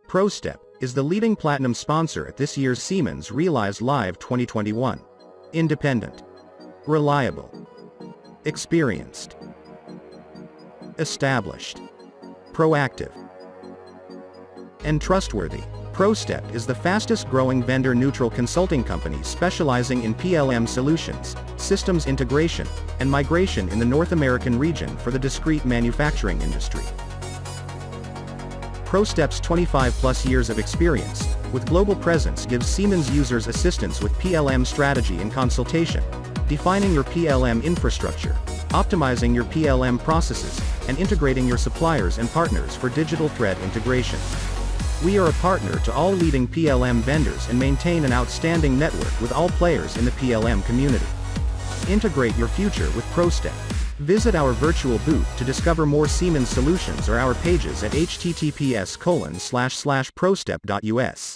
PROSTEP is the leading platinum sponsor at this year's Siemens Realize Live 2021. Independent, reliable, experienced, established, proactive, and trustworthy. PROSTEP is the fastest-growing vendor-neutral consulting company specializing in PLM solutions, systems integration, and migration in the North American region for the discrete manufacturing industry. PROSTEP's 25-plus years of experience, with global presence gives Siemens users assistance with PLM strategy and consultation, defining your PLM infrastructure, optimizing your PLM processes, and integrating your suppliers and partners for digital thread integration. We are a partner to all leading PLM vendors and maintain an outstanding network with all players in the PLM community. Integrate your future with PROSTEP. Visit our virtual booth to discover more Siemens solutions or our pages at https://prostep.us.